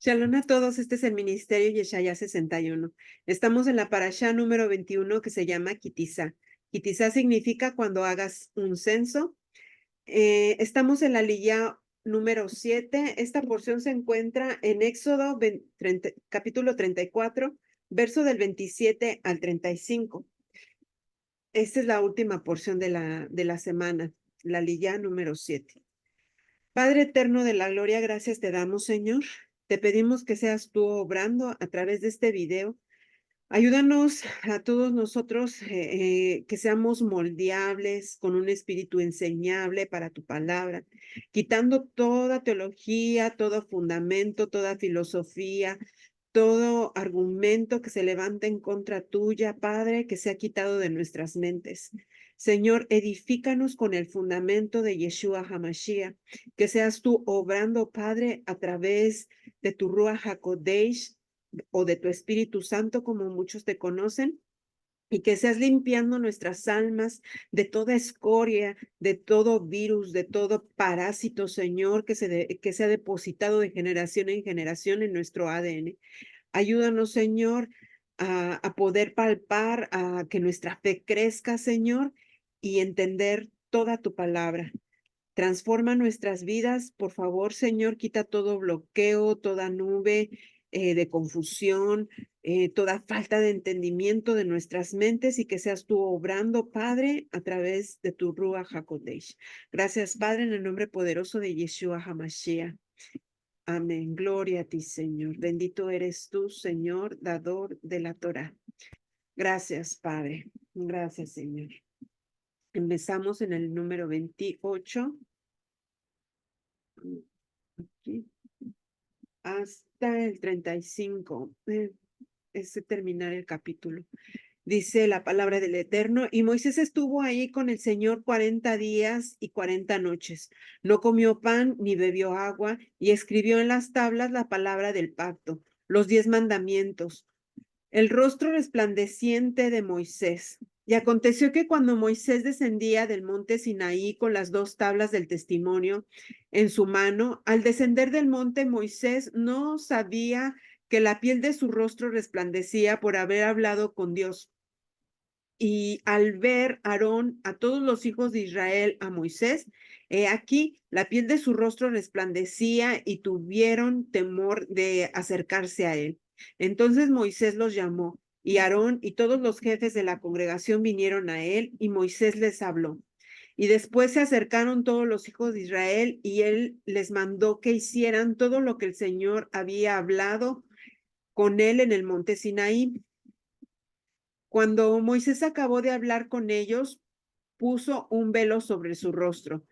Shalom a todos, este es el Ministerio Yeshaya 61. Estamos en la parashá número 21 que se llama Kitizá. Kitizá significa cuando hagas un censo. Estamos en la liyá número 7. Esta porción se encuentra en Éxodo capítulo 34, verso del 27 al 35. Esta es la última porción de la semana, la liyá número 7. Padre eterno de la gloria, gracias te damos, Señor. Te pedimos que seas tú obrando a través de este video. Ayúdanos a todos nosotros que seamos moldeables con un espíritu enseñable para tu palabra, quitando toda teología, todo fundamento, toda filosofía, todo argumento que se levante en contra tuya, Padre, que sea quitado de nuestras mentes. Señor, edifícanos con el fundamento de Yeshua HaMashiach, que seas tú obrando, Padre, a través de tu Ruach HaKodesh o de tu Espíritu Santo, como muchos te conocen, y que seas limpiando nuestras almas de toda escoria, de todo virus, de todo parásito, Señor, que se ha depositado de generación en generación en nuestro ADN. Ayúdanos, Señor, a poder palpar, a que nuestra fe crezca, Señor, y entender toda tu palabra. Transforma nuestras vidas, por favor, Señor, quita todo bloqueo, toda nube de confusión, toda falta de entendimiento de nuestras mentes y que seas tú obrando, Padre, a través de tu Ruach HaKodesh. Gracias, Padre, en el nombre poderoso de Yeshua HaMashiach. Amén. Gloria a ti, Señor. Bendito eres tú, Señor, dador de la Torá. Gracias, Padre. Gracias, Señor. Empezamos en el número 28. Aquí, hasta el 35. Terminar el capítulo. Dice la palabra del Eterno, y Moisés estuvo ahí con el Señor 40 días y 40 noches. No comió pan ni bebió agua, y escribió en las tablas la palabra del pacto, los 10 mandamientos. El rostro resplandeciente de Moisés. Y aconteció que cuando Moisés descendía del monte Sinaí con las 2 tablas del testimonio en su mano, al descender del monte Moisés no sabía que la piel de su rostro resplandecía por haber hablado con Dios. Y al ver Aarón a todos los hijos de Israel a Moisés, he aquí la piel de su rostro resplandecía y tuvieron temor de acercarse a él. Entonces Moisés los llamó y Aarón y todos los jefes de la congregación vinieron a él y Moisés les habló. Y después se acercaron todos los hijos de Israel y él les mandó que hicieran todo lo que el Señor había hablado con él en el monte Sinaí. Cuando Moisés acabó de hablar con ellos, puso un velo sobre su rostro.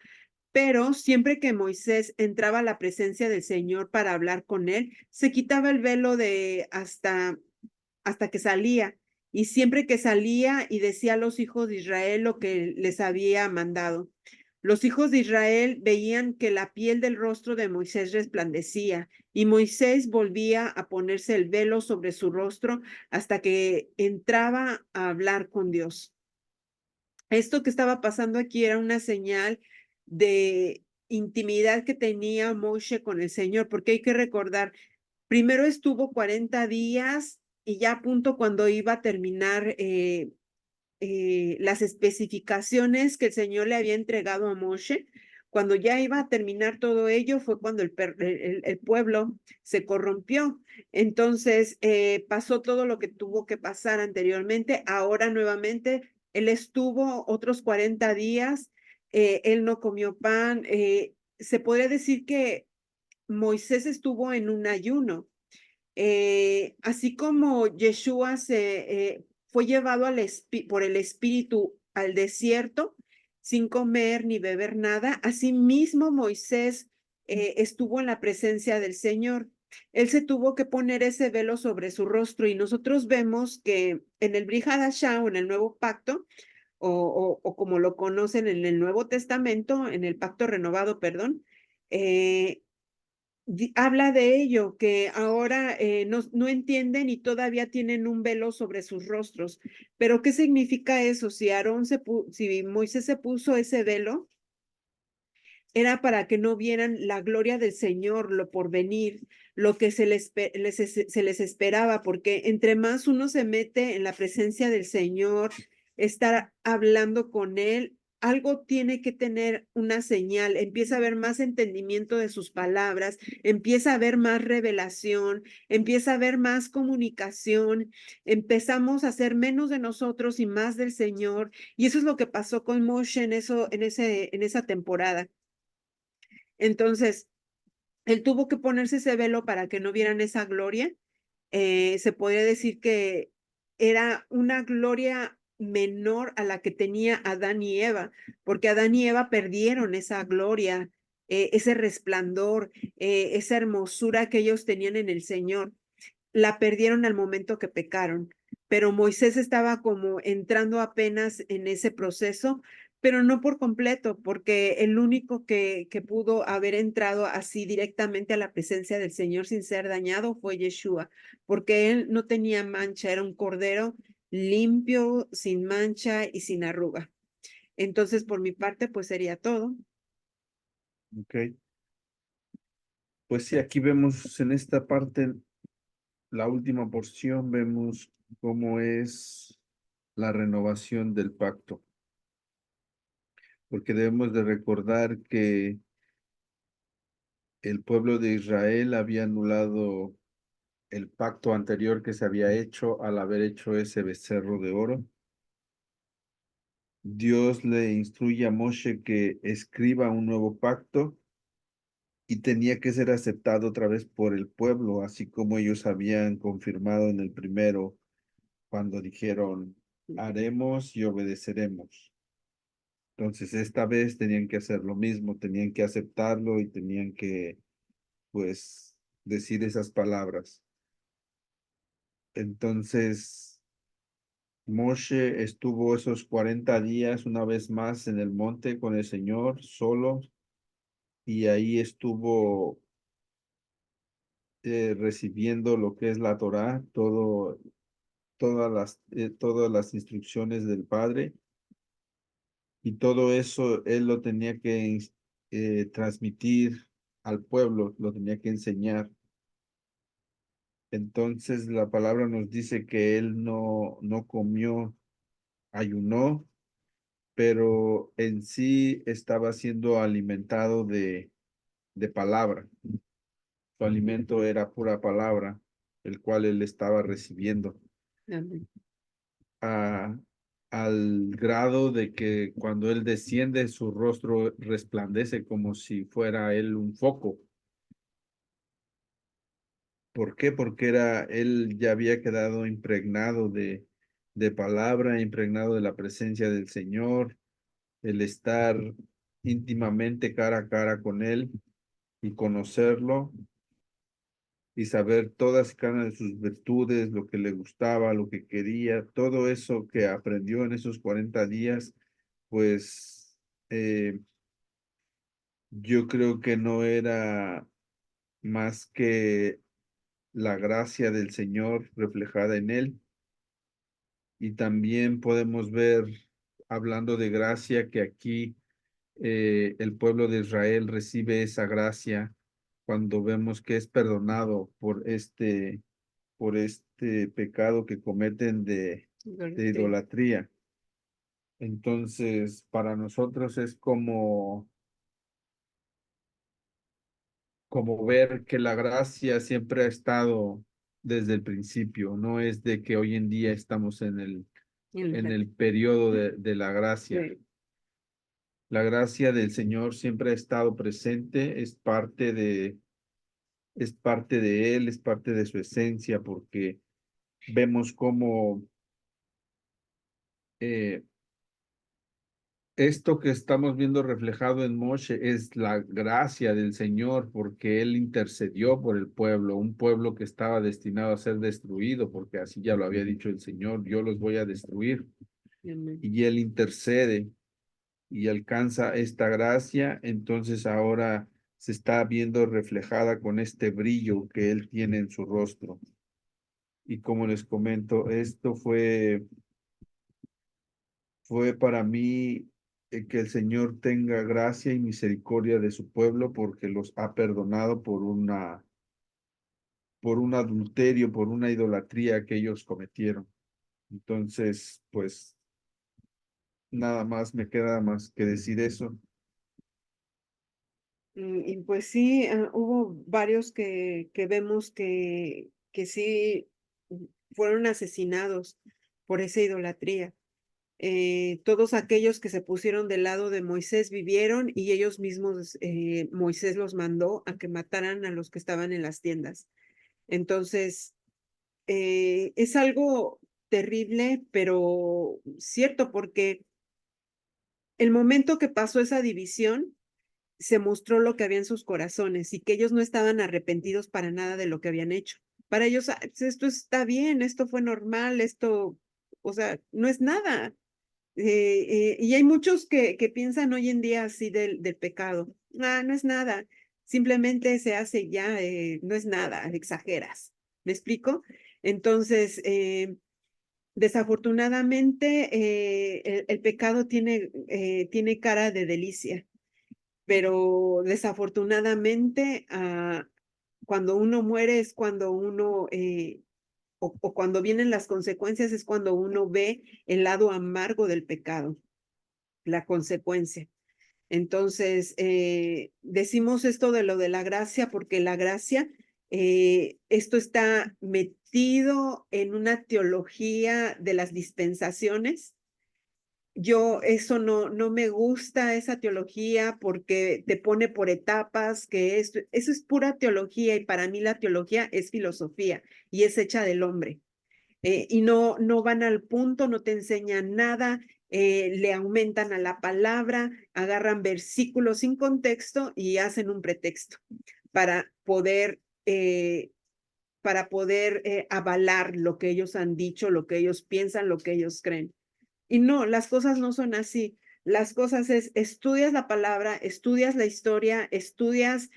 Pero siempre que Moisés entraba a la presencia del Señor para hablar con él, se quitaba el velo hasta que salía. Y siempre que salía y decía a los hijos de Israel lo que les había mandado. Los hijos de Israel veían que la piel del rostro de Moisés resplandecía, y Moisés volvía a ponerse el velo sobre su rostro hasta que entraba a hablar con Dios. Esto que estaba pasando aquí era una señal de intimidad que tenía Moshe con el Señor, porque hay que recordar, primero estuvo 40 días y ya a punto cuando iba a terminar las especificaciones que el Señor le había entregado a Moshe. Cuando ya iba a terminar todo ello fue cuando el pueblo se corrompió. Entonces pasó todo lo que tuvo que pasar anteriormente. Ahora nuevamente él estuvo otros 40 días, él no comió pan. Se podría decir que Moisés estuvo en un ayuno. Así como Yeshua fue llevado por el Espíritu al desierto sin comer ni beber nada, así mismo Moisés estuvo en la presencia del Señor. Él se tuvo que poner ese velo sobre su rostro y nosotros vemos que en el Brit Hadashah o en el Nuevo Pacto, o como lo conocen en el Nuevo Testamento, en el Pacto Renovado, perdón, habla de ello, que ahora no entienden y todavía tienen un velo sobre sus rostros. Pero ¿qué significa eso? Si Moisés se puso ese velo, era para que no vieran la gloria del Señor, lo por venir, lo que se les esperaba, porque entre más uno se mete en la presencia del Señor, estar hablando con Él, algo tiene que tener una señal, empieza a haber más entendimiento de sus palabras, empieza a haber más revelación, empieza a haber más comunicación, empezamos a hacer menos de nosotros y más del Señor, y eso es lo que pasó con Moshe en esa temporada. Entonces, él tuvo que ponerse ese velo para que no vieran esa gloria. Se podría decir que era una gloria menor a la que tenía Adán y Eva, porque Adán y Eva perdieron esa gloria, ese resplandor, esa hermosura que ellos tenían en el Señor. La perdieron al momento que pecaron, pero Moisés estaba como entrando apenas en ese proceso, pero no por completo, porque el único que pudo haber entrado así directamente a la presencia del Señor sin ser dañado fue Yeshua, porque él no tenía mancha, era un cordero limpio, sin mancha y sin arruga. Entonces, por mi parte, pues sería todo. Ok. Pues sí, aquí vemos en esta parte, la última porción, vemos cómo es la renovación del pacto. Porque debemos de recordar que el pueblo de Israel había anulado el pacto anterior que se había hecho al haber hecho ese becerro de oro. Dios le instruye a Moshe que escriba un nuevo pacto y tenía que ser aceptado otra vez por el pueblo, así como ellos habían confirmado en el primero, cuando dijeron, haremos y obedeceremos. Entonces, esta vez tenían que hacer lo mismo, tenían que aceptarlo y tenían que, pues, decir esas palabras. Entonces, Moshe estuvo esos 40 días una vez más en el monte con el Señor solo y ahí estuvo recibiendo lo que es la Torá, todas las instrucciones del Padre y todo eso él lo tenía que transmitir al pueblo, lo tenía que enseñar. Entonces la palabra nos dice que él no comió, ayunó, pero en sí estaba siendo alimentado de palabra. Su alimento era pura palabra, el cual él estaba recibiendo. Amén. Al grado de que cuando él desciende, su rostro resplandece como si fuera él un foco. ¿Por qué? Porque él ya había quedado impregnado de palabra, impregnado de la presencia del Señor, el estar íntimamente cara a cara con él y conocerlo y saber todas y cada una de sus virtudes, lo que le gustaba, lo que quería, todo eso que aprendió en esos 40 días, pues yo creo que no era más que la gracia del Señor reflejada en él. Y también podemos ver, hablando de gracia, que aquí el pueblo de Israel recibe esa gracia cuando vemos que es perdonado por este pecado que cometen de Sí. idolatría. Entonces, para nosotros es como ver que la gracia siempre ha estado desde el principio, no es de que hoy en día estamos en el periodo de la gracia. Sí. La gracia del Señor siempre ha estado presente, es parte de Él, es parte de su esencia, porque vemos cómo eh, esto que estamos viendo reflejado en Moshe es la gracia del Señor, porque Él intercedió por el pueblo, un pueblo que estaba destinado a ser destruido, porque así ya lo había dicho el Señor, yo los voy a destruir. Amén. Y Él intercede y alcanza esta gracia, entonces ahora se está viendo reflejada con este brillo que Él tiene en su rostro. Y como les comento, esto fue para mí que el Señor tenga gracia y misericordia de su pueblo porque los ha perdonado por un adulterio, por una idolatría que ellos cometieron. Entonces, pues nada más me queda más que decir eso. Y pues sí, hubo varios que vemos que sí fueron asesinados por esa idolatría. Todos aquellos que se pusieron del lado de Moisés vivieron y ellos mismos, Moisés los mandó a que mataran a los que estaban en las tiendas. Entonces, es algo terrible, pero cierto, porque el momento que pasó esa división, se mostró lo que había en sus corazones y que ellos no estaban arrepentidos para nada de lo que habían hecho. Para ellos, pues esto está bien, esto fue normal, esto, o sea, no es nada. Y hay muchos que piensan hoy en día así del pecado. Ah, no es nada, simplemente se hace ya, no es nada, exageras. ¿Me explico? Entonces, desafortunadamente, el pecado tiene cara de delicia, pero desafortunadamente, cuando uno muere es cuando uno, o cuando vienen las consecuencias es cuando uno ve el lado amargo del pecado, la consecuencia. Entonces, decimos esto de lo de la gracia, porque la gracia, esto está metido en una teología de las dispensaciones. Yo eso no me gusta, esa teología, porque te pone por etapas, que eso es pura teología, y para mí la teología es filosofía y es hecha del hombre. Y no van al punto, no te enseñan nada, le aumentan a la palabra, agarran versículos sin contexto y hacen un pretexto para poder, avalar lo que ellos han dicho, lo que ellos piensan, lo que ellos creen. Y no, las cosas no son así. Las cosas es, estudias la palabra, estudias la historia, estudias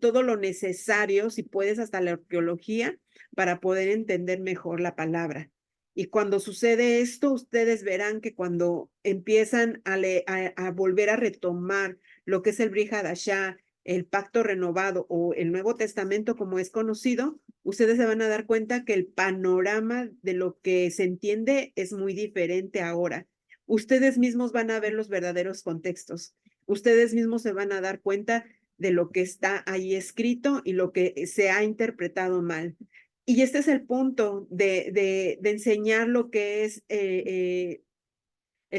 todo lo necesario, si puedes, hasta la arqueología, para poder entender mejor la palabra. Y cuando sucede esto, ustedes verán que cuando empiezan a volver a retomar lo que es el Brit Hadashah, el Pacto Renovado o el Nuevo Testamento como es conocido, ustedes se van a dar cuenta que el panorama de lo que se entiende es muy diferente ahora. Ustedes mismos van a ver los verdaderos contextos. Ustedes mismos se van a dar cuenta de lo que está ahí escrito y lo que se ha interpretado mal. Y este es el punto de enseñar lo que es el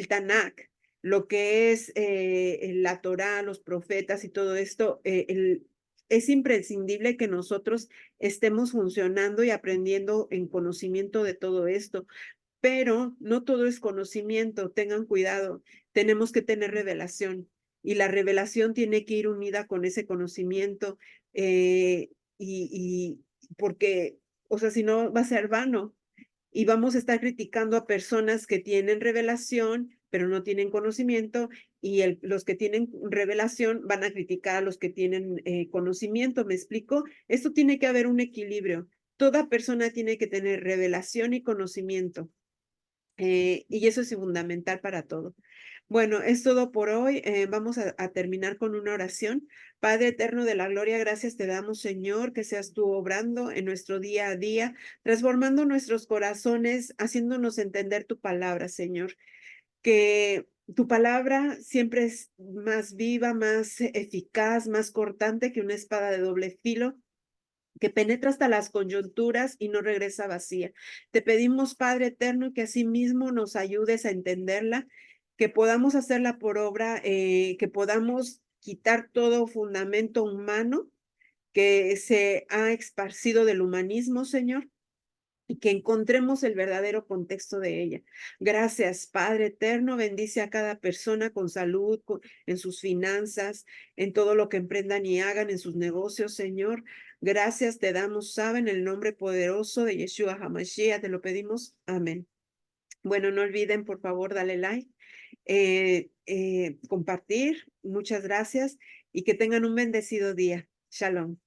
Tanakh, lo que es la Torá, los profetas y todo esto. Es imprescindible que nosotros estemos funcionando y aprendiendo en conocimiento de todo esto, pero no todo es conocimiento, tengan cuidado, tenemos que tener revelación y la revelación tiene que ir unida con ese conocimiento, y porque, o sea, si no va a ser vano y vamos a estar criticando a personas que tienen revelación, pero no tienen conocimiento, y los que tienen revelación van a criticar a los que tienen conocimiento. ¿Me explico? Esto tiene que haber un equilibrio. Toda persona tiene que tener revelación y conocimiento. Y eso es fundamental para todo. Bueno, es todo por hoy. Vamos a terminar con una oración. Padre eterno de la gloria, gracias te damos, Señor, que seas tú obrando en nuestro día a día, transformando nuestros corazones, haciéndonos entender tu palabra, Señor. Que tu palabra siempre es más viva, más eficaz, más cortante que una espada de doble filo, que penetra hasta las coyunturas y no regresa vacía. Te pedimos, Padre eterno, que asimismo nos ayudes a entenderla, que podamos hacerla por obra, que podamos quitar todo fundamento humano que se ha esparcido del humanismo, Señor, y que encontremos el verdadero contexto de ella. Gracias, Padre eterno, bendice a cada persona con salud, en sus finanzas, en todo lo que emprendan y hagan en sus negocios, Señor. Gracias te damos, saben, en el nombre poderoso de Yeshua HaMashiach, te lo pedimos. Amén. Bueno, no olviden, por favor, darle like, compartir. Muchas gracias y que tengan un bendecido día. Shalom.